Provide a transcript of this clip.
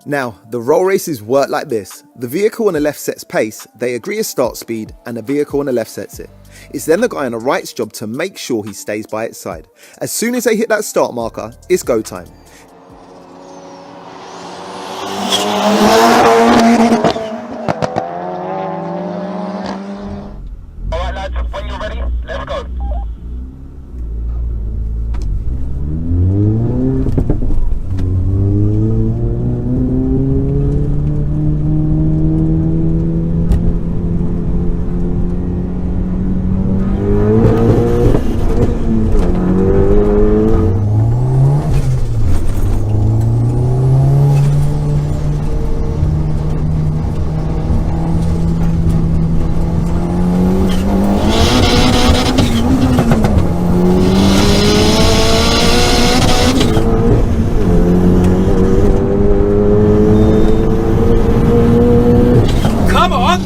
Now, the roll races work like this. The vehicle on the left sets pace, they agree a start speed, and the vehicle on the left sets it. It's then the guy on the right's job to make sure he stays by its side. As soon as they hit that start marker, it's go time. Alright lads, when you're ready, let's go. Come on!